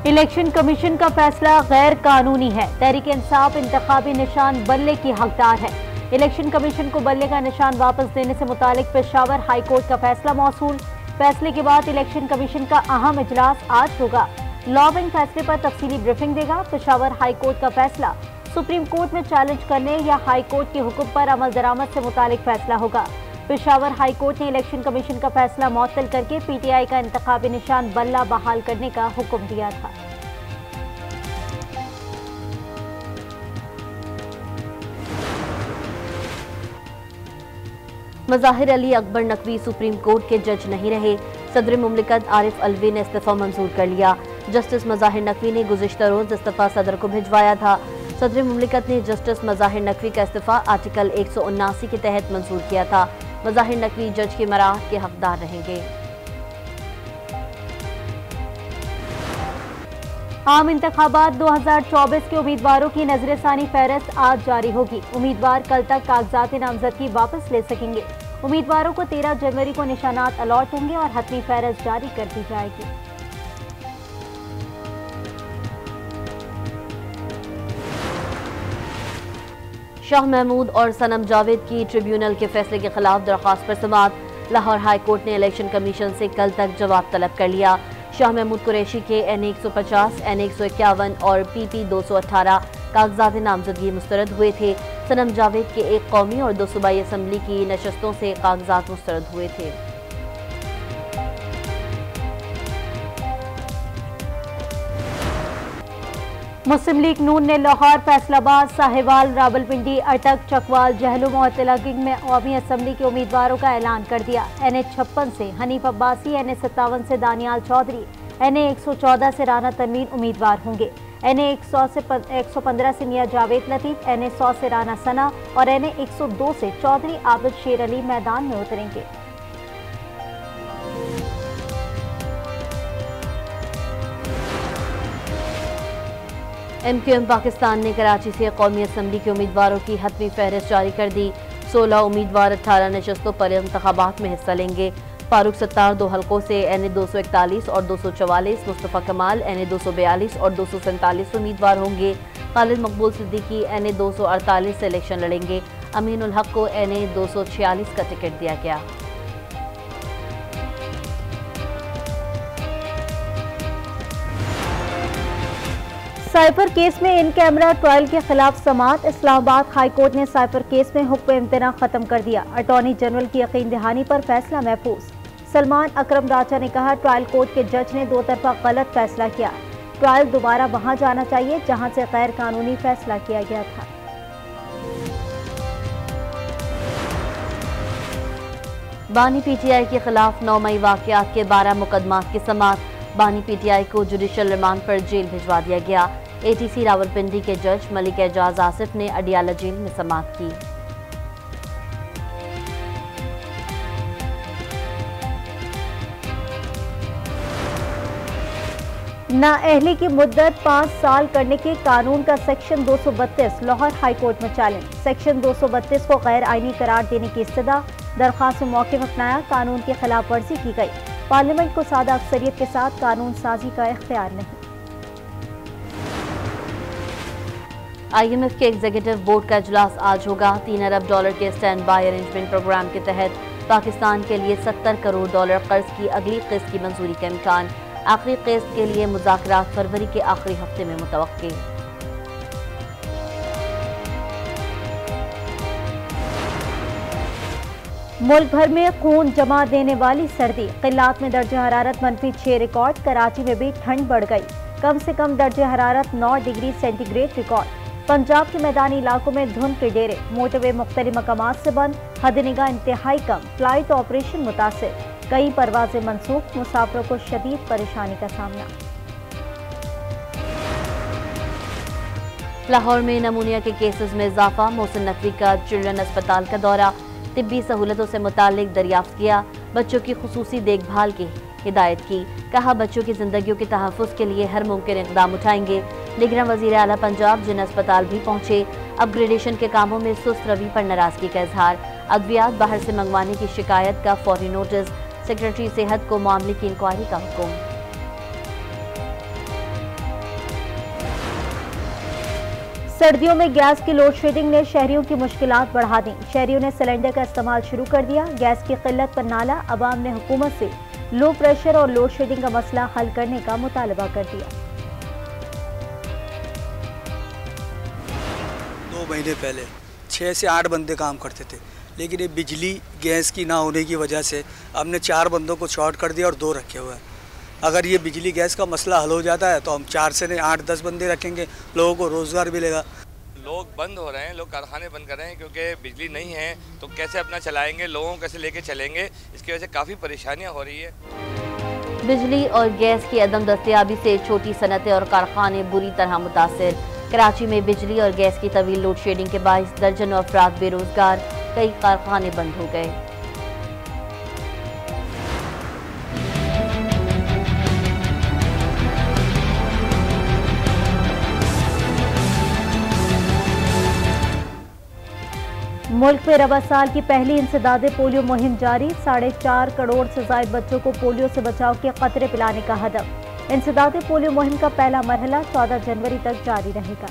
Election commission का फैसला गैर कानूनी है। तहरीक इंसाफ इंतखाबी निशान बल्ले की हकदार है। इलेक्शन कमीशन को बल्ले का निशान वापस देने से मुतालिक पेशावर हाई कोर्ट का फैसला मौसूल। फैसले के बाद इलेक्शन कमीशन का अहम इजलास आज होगा। लॉ विंग फैसले पर तफसीली ब्रीफिंग देगा। पेशावर हाई कोर्ट का फैसला सुप्रीम कोर्ट में चैलेंज करने या हाई कोर्ट के हुक्म पर अमल दरामद से मुतालिक फैसला होगा। पेशावर हाई कोर्ट ने इलेक्शन कमीशन का फैसला मुअत्तल करके पीटीआई का इंतखाबी निशान बल्ला बहाल करने का हुक्म दिया था। मज़ाहिर अली अकबर नकवी सुप्रीम कोर्ट के जज नहीं रहे। सदर मुमलिकत आरिफ अलवी ने इस्तीफा मंजूर कर लिया। जस्टिस मज़ाहिर नकवी ने गुज़िश्ता रोज इस्तीफा सदर को भिजवाया था। सदर मुमलिकत ने जस्टिस मज़ाहिर नकवी का इस्तीफा आर्टिकल 179 के तहत मंजूर किया था। मज़ाहिर नकवी जज की मराहत के हकदार रहेंगे। आम इंतखाबात 2024 के उम्मीदवारों की नजरसानी फहरिस्त आज जारी होगी। उम्मीदवार कल तक कागजात नामजदगी वापस ले सकेंगे। उम्मीदवारों को 13 जनवरी को निशानात अलॉट होंगे और हतमी फहरिस्त जारी कर दी जाएगी। शाह महमूद और सनम जावेद की ट्रिब्यूनल के फैसले के खिलाफ दरख्वास्त पर समाअत। लाहौर हाई कोर्ट ने इलेक्शन कमीशन से कल तक जवाब तलब कर लिया। शाह महमूद कुरैशी के NA 150, NA 151 और PP 218 कागजात नामजदगी मुस्तरद हुए थे। सनम जावेद के एक कौमी और 2 सूबाई असम्बली की नशस्तों से कागजात मुस्तरद हुए थे। मुस्लिम लीग नून ने लाहौर, फैसलाबाद, साहिवाल, रावलपिंडी, अटक, चकवाल, जहलुम और तिलागिंग में कौमी असम्बली के उम्मीदवारों का ऐलान कर दिया। NA 56 से हनीफ अब्बासी, NA 57 से दानियाल चौधरी, NA 114 से राना तनवीन उम्मीदवार होंगे। NA 115 से मियां जावेद लतीफ, NA 100 से राना सना और NA 102 से चौधरी आबिद शेर अली मैदान में उतरेंगे। MQM पाकिस्तान ने कराची से कौमी असम्बली के उम्मीदवारों की हतमी फहरिस्त जारी कर दी। 16 उम्मीदवार 18 नशस्तों पर इंतखाबात में हिस्सा लेंगे। फारूक सत्तार 2 हल्कों से NA 241 और 244, मुस्तफ़ा कमाल NA 242 और 247 उम्मीदवार होंगे। खालिद मकबूल सिद्दीकी NA 248 से इलेक्शन लड़ेंगे। अमीनुल हक को NA 246 का टिकट दिया गया। साइफर केस में इन कैमरा ट्रायल के खिलाफ समाअत। इस्लामाबाद हाई कोर्ट ने साइफर केस में हुक्म इम्तना खत्म कर दिया। अटॉर्नी जनरल की यकीन दहानी पर फैसला महफूज। सलमान अकरम राजा ने कहा, ट्रायल कोर्ट के जज ने 2 तरफा गलत फैसला किया। ट्रायल दोबारा वहां जाना चाहिए जहां से गैर कानूनी फैसला किया गया था। बानी PTI के खिलाफ 9 मई वाकयात के 12 मुकदमात की समाअत। बानी PTI को जुडिशल रिमांड पर जेल भिजवा दिया गया। ATC रावलपिंडी के जज मलिक एजाज आसिफ ने अडियाला जेल में समाअत की। नाअहली की मुद्दत 5 साल करने के कानून का सेक्शन 232 लाहौर हाई कोर्ट में चैलेंज। सेक्शन 232 को गैर आईनी करार देने की इस्तदा। दरख्वास्त में मौक़िफ़ अपनाया, कानून की खिलाफ वर्जी की गई। पार्लियामेंट को सादा अक्सरियत के साथ कानून साजी का इख्तियार नहीं। IMF के एग्जीक्यूटिव बोर्ड का इजलास आज होगा। $3 अरब के स्टैंड बाय अरेंजमेंट प्रोग्राम के तहत पाकिस्तान के लिए $70 करोड़ कर्ज की अगली किस्त की मंजूरी का इम्कान। आखिरी किस्त के लिए मुज़ाकरात फरवरी के आखिरी हफ्ते में मुतवक्किल। मुल्क भर में खून जमा देने वाली सर्दी। क़िल्लात में दर्जे हरारत -6 रिकॉर्ड। कराची में भी ठंड बढ़ गई। कम से कम दर्जे हरारत 9 डिग्री सेंटीग्रेड रिकॉर्ड। पंजाब के मैदानी इलाकों में धुंध के डेरे। मोटरवे मुख्तलिफ मकामात से बंद। हद-ए-निगाह इंतहाई कम। फ्लाइट ऑपरेशन मुतासिर। कई परवाजें मनसूख। मुसाफिरों को शदीद परेशानी का सामना। लाहौर में नमूनिया के केसेस में इजाफा। मोहसिन नकवी का चिल्ड्रन अस्पताल का दौरा। तिब्बी सहूलतों से मुतालिक दरियाफ्त किया। बच्चों की खुसूसी देखभाल की हिदायत की। कहा, बच्चों की जिंदगियों के तहफ़्फ़ुज़ के लिए हर मुमकिन इक़दाम उठाएंगे। निगरान वज़ीर आला पंजाब जिन अस्पताल भी पहुंचे। अपग्रेडेशन के कामों में सुस्त रवि पर नाराजगी का इजहार। अद्वियात बाहर से मंगवाने की शिकायत का फौरी नोटिस। सेक्रेटरी सेहत को मामले की इंक्वायरी का हुक्म। सर्दियों में गैस की लोड शेडिंग ने शहरियों की मुश्किलात बढ़ा दी। शहरियों ने सिलेंडर का इस्तेमाल शुरू कर दिया। गैस की किल्लत पर नाला अवाम ने हुकूमत से लो प्रेशर और लोड शेडिंग का मसला हल करने का मुतालबा कर दिया। 2 महीने पहले 6 से 8 बंदे काम करते थे, लेकिन ये बिजली गैस की ना होने की वजह से हमने 4 बंदों को शॉर्ट कर दिया और 2 रखे हुए हैं। अगर ये बिजली गैस का मसला हल हो जाता है तो हम 4 से नहीं 8-10 बंदे रखेंगे, लोगों को रोज़गार मिलेगा। लोग बंद हो रहे हैं, लोग कारखाने बंद कर रहे हैं क्योंकि बिजली नहीं है तो कैसे अपना चलाएंगे, लोगों को कैसे लेके चलेंगे, इसकी वजह से काफ़ी परेशानियां हो रही है। बिजली और गैस की अदम दस्तयाबी से छोटी सनतें और कारखाने बुरी तरह मुतासिर। कराची में बिजली और गैस की तवील लोड शेडिंग के बाइस दर्जनों अफराद बेरोजगार, कई कारखाने बंद हो गए। मुल्क में रबा साल की पहली इंसदादे पोलियो मुहिम जारी। 4.5 करोड़ से ज्यादा बच्चों को पोलियो से बचाव के कतरे पिलाने का हदफ। इंसदादे पोलियो मुहिम का पहला मरहला 14 जनवरी तक जारी रहेगा।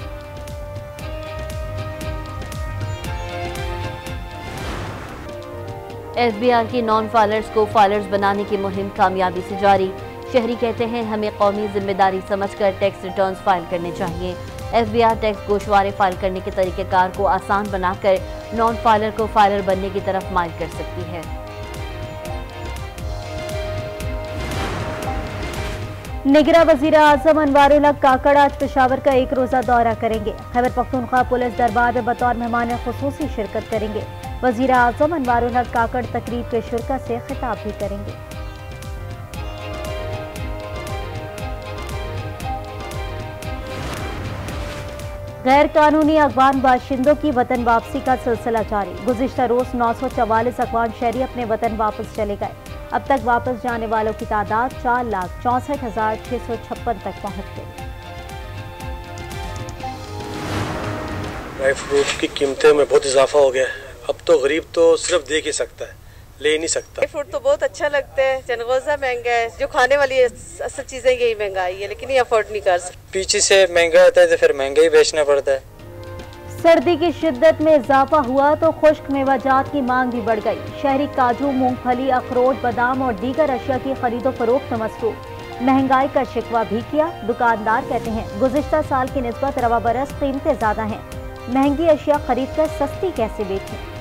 एफबीआर की नॉन फाइलर्स को फाइलर्स बनाने की मुहिम कामयाबी से जारी। शहरी कहते हैं हमें कौमी जिम्मेदारी समझकर टैक्स रिटर्न्स फाइल करने चाहिए। एफबीआर टैक्स गोशवारे फाइल करने के तरीक़ेकार को आसान बनाकर नॉन फाइलर को फाइलर बनने की तरफ माइल कर सकती है। निगरां वज़ीर आज़म अनवारुल हक काकड़ आज पेशावर का 1 रोज़ा दौरा करेंगे। खैबर पख्तूनख्वा पुलिस दरबार में बतौर मेहमान खुसूसी शिरकत करेंगे। वज़ीर आज़म अनवारुल हक काकड़ तकरीब के शुरका से खिताब भी करेंगे। गैर कानूनी अफगान बाशिंदों की वतन वापसी का सिलसिला जारी। गुज़िश्ता रोज 944 अफगान शहरी अपने वतन वापस चले गए। अब तक वापस जाने वालों की तादाद 4,64,656 तक पहुंच गई। ड्राई फ्रूट की कीमतें में बहुत इजाफा हो गया है। अब तो गरीब तो सिर्फ देख ही सकता है, ले नहीं सकता। ड्राई फ्रूट तो बहुत अच्छा लगता है, चनगोज़ा महंगा है, जो खाने वाली असल चीजें यही महंगाई है, लेकिन ये अफोर्ड नहीं कर सकते। पीछे से महंगा आता है तो फिर महंगा ही बेचना पड़ता है। सर्दी की शिद्दत में इजाफा हुआ तो खुश्क मेवाजात की मांग भी बढ़ गई। शहरी काजू, मूंगफली, अखरोट, बादाम और दीगर अशिया की खरीदो फरोख्त में मसरूफ। महंगाई का शिकवा भी किया। दुकानदार कहते हैं गुज़िश्ता साल की निस्बत रवा बरस कीमतें ज्यादा हैं, महंगी अशिया खरीद कर सस्ती कैसे बेचें।